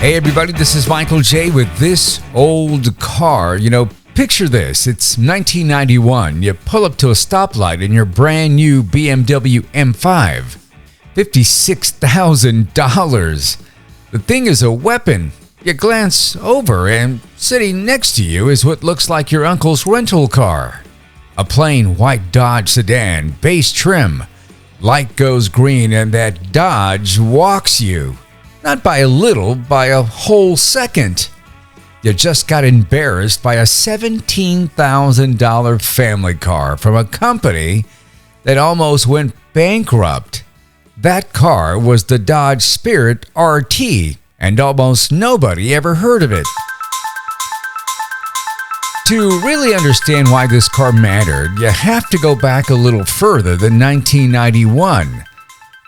Hey everybody, this is Michael J with This Old Car. Picture this. It's 1991. You pull up to a stoplight in your brand new BMW M5. $56,000. The thing is a weapon. You glance over and sitting next to you is what looks like your uncle's rental car. A plain white Dodge sedan, base trim. Light goes green and that Dodge walks you. Not by a little, by a whole second. You just got embarrassed by a $17,000 family car from a company that almost went bankrupt. That car was the Dodge Spirit RT, and almost nobody ever heard of it. To really understand why this car mattered, you have to go back a little further than 1991.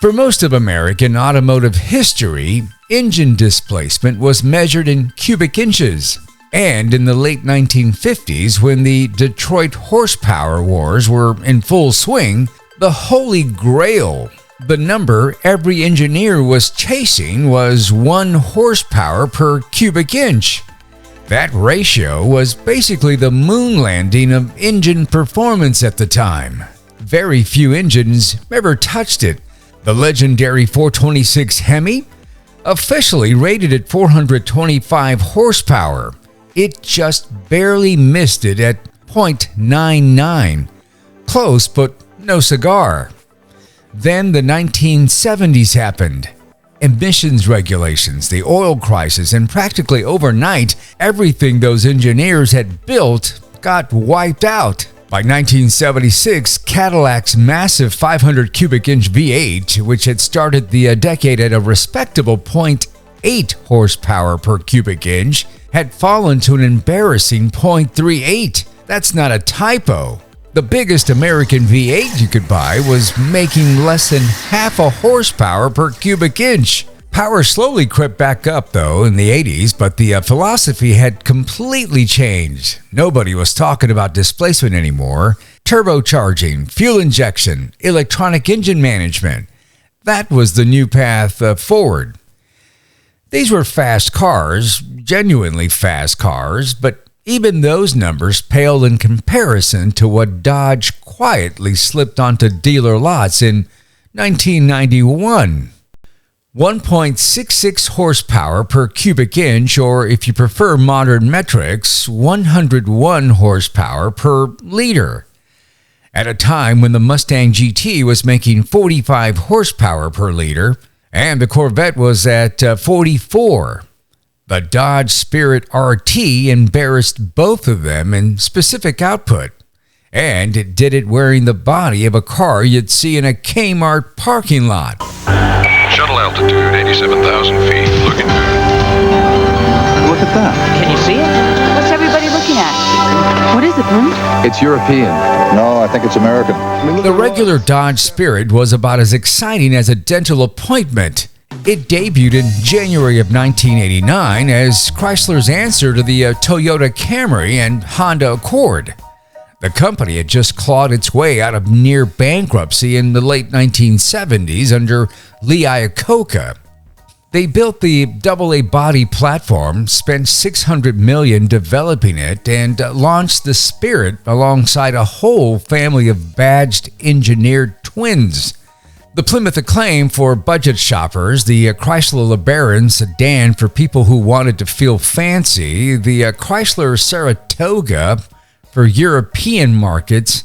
For most of American automotive history, engine displacement was measured in cubic inches. And in the late 1950s, when the Detroit horsepower wars were in full swing, the holy grail, the number every engineer was chasing, was 1 horsepower per cubic inch. That ratio was basically the moon landing of engine performance at the time. Very few engines ever touched it. The legendary 426 Hemi, officially rated at 425 horsepower. It just barely missed it at .99. Close, but no cigar. Then the 1970s happened. Emissions regulations, the oil crisis, and practically overnight, everything those engineers had built got wiped out. By 1976, Cadillac's massive 500 cubic inch V8, which had started the decade at a respectable .8 horsepower per cubic inch, had fallen to an embarrassing .38. That's not a typo. The biggest American V8 you could buy was making less than half a horsepower per cubic inch. Power slowly crept back up, though, in the 80s, but the philosophy had completely changed. Nobody was talking about displacement anymore. Turbocharging, fuel injection, electronic engine management. That was the new path forward. These were fast cars, genuinely fast cars, but even those numbers paled in comparison to what Dodge quietly slipped onto dealer lots in 1991. 1.66 horsepower per cubic inch, or if you prefer modern metrics, 101 horsepower per liter. At a time when the Mustang GT was making 45 horsepower per liter, and the Corvette was at 44. The Dodge Spirit RT embarrassed both of them in specific output, and it did it wearing the body of a car you'd see in a K-Mart parking lot. Shuttle altitude, 87,000 feet. Looking good. Look at that. Can you see it? What's everybody looking at? What is it, It's European. No, I think it's American. The regular Dodge Spirit was about as exciting as a dental appointment. It debuted in January of 1989 as Chrysler's answer to the Toyota Camry and Honda Accord. The company had just clawed its way out of near bankruptcy in the late 1970s under Lee Iacocca. They built the AA body platform, spent $600 million developing it, and launched the Spirit alongside a whole family of badged engineered twins. The Plymouth Acclaim for budget shoppers, the Chrysler LeBaron sedan for people who wanted to feel fancy, the Chrysler Saratoga for European markets,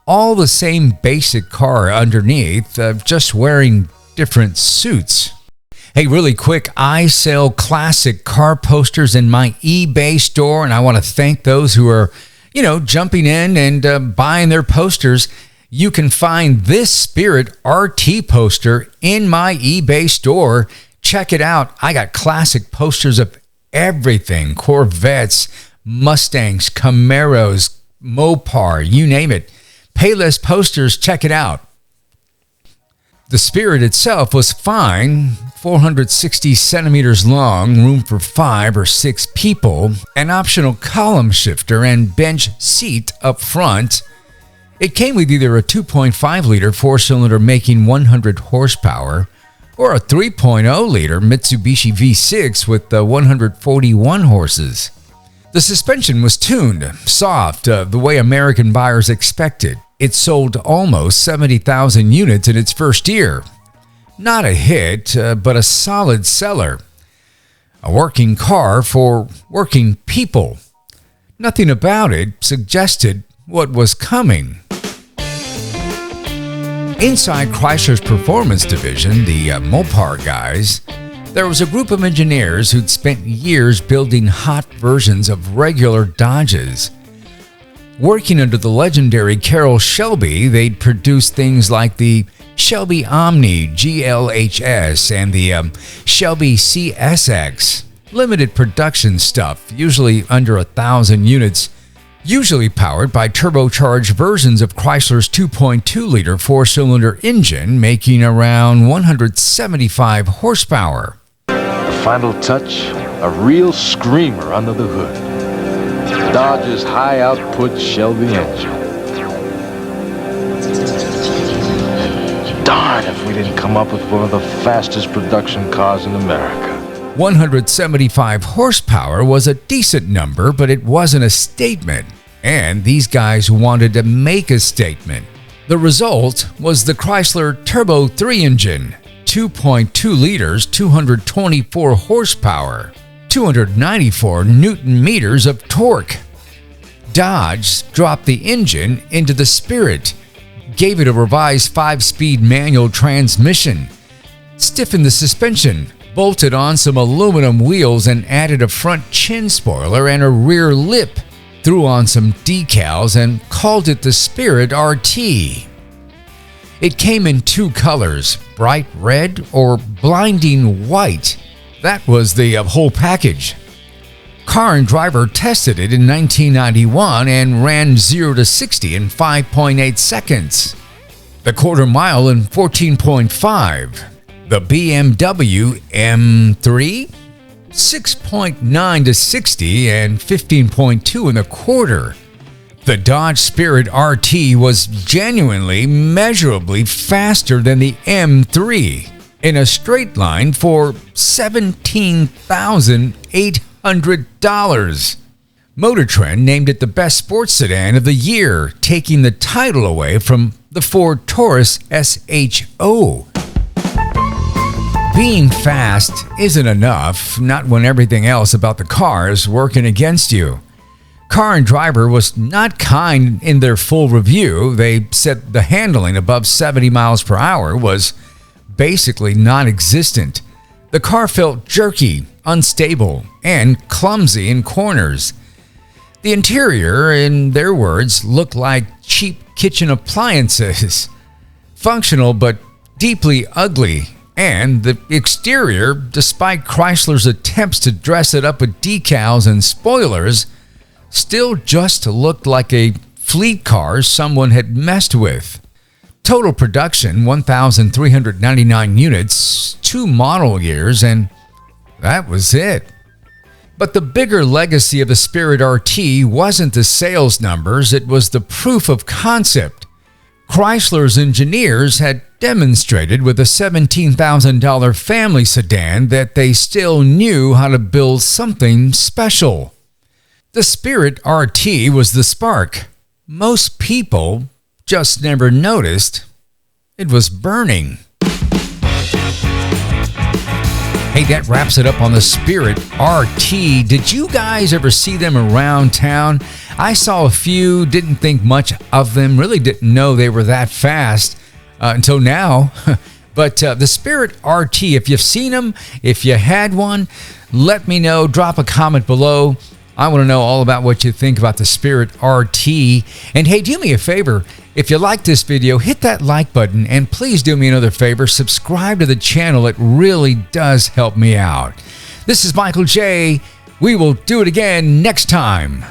all the same basic car underneath, just wearing different suits. Hey, really quick, I sell classic car posters in my eBay store, and I want to thank those who are, jumping in and buying their posters. You can find this Spirit RT poster in my eBay store. Check it out. I got classic posters of everything: Corvettes, Mustangs, Camaros, Mopar, you name it. Payless posters, check it out. The Spirit itself was fine, 460 centimeters long, room for 5 or 6 people, an optional column shifter and bench seat up front. It came with either a 2.5-liter 4-cylinder making 100 horsepower or a 3.0-liter Mitsubishi V6 with 141 horses. The suspension was tuned, soft, the way American buyers expected. It sold almost 70,000 units in its first year. Not a hit, but a solid seller. A working car for working people. Nothing about it suggested what was coming. Inside Chrysler's performance division, the Mopar guys, there was a group of engineers who'd spent years building hot versions of regular Dodges. Working under the legendary Carroll Shelby, they'd produce things like the Shelby Omni GLHS and the Shelby CSX. Limited production stuff, usually under 1,000 units, usually powered by turbocharged versions of Chrysler's 2.2-liter four-cylinder engine, making around 175 horsepower. The final touch, a real screamer under the hood. Dodge's high-output Shelby engine. Darn if we didn't come up with one of the fastest production cars in America. 175 horsepower was a decent number, but it wasn't a statement. And these guys wanted to make a statement. The result was the Chrysler Turbo 3 engine, 2.2 liters, 224 horsepower, 294 Newton meters of torque. Dodge dropped the engine into the Spirit, gave it a revised 5-speed manual transmission, stiffened the suspension, bolted on some aluminum wheels and added a front chin spoiler and a rear lip, threw on some decals and called it the Spirit RT. It came in 2 colors, bright red or blinding white. That was the whole package. Car and Driver tested it in 1991 and ran 0 to 60 in 5.8 seconds. The quarter mile in 14.5. The BMW M3, 6.9 to 60 and 15.2 in a quarter. The Dodge Spirit RT was genuinely, measurably faster than the M3 in a straight line for $17,800. Motor Trend named it the best sports sedan of the year, taking the title away from the Ford Taurus SHO. Being fast isn't enough, not when everything else about the car is working against you. Car and Driver was not kind in their full review. They said the handling above 70 miles per hour was basically non-existent. The car felt jerky, unstable, and clumsy in corners. The interior, in their words, looked like cheap kitchen appliances. Functional but deeply ugly. And the exterior, despite Chrysler's attempts to dress it up with decals and spoilers, still just looked like a fleet car someone had messed with. Total production, 1,399 units, 2 model years, and that was it. But the bigger legacy of the Spirit RT wasn't the sales numbers, it was the proof of concept. Chrysler's engineers had demonstrated with a $17,000 family sedan that they still knew how to build something special. The Spirit RT was the spark. Most people just never noticed it was burning. Hey, that wraps it up on the Spirit RT. Did you guys ever see them around town? I saw a few, didn't think much of them, really didn't know they were that fast until now. But the Spirit RT, if you've seen them, if you had one, let me know. Drop a comment below. I want to know all about what you think about the Spirit RT. And hey, do me a favor. If you like this video, hit that like button, and please do me another favor. Subscribe to the channel. It really does help me out. This is Michael J. We will do it again next time.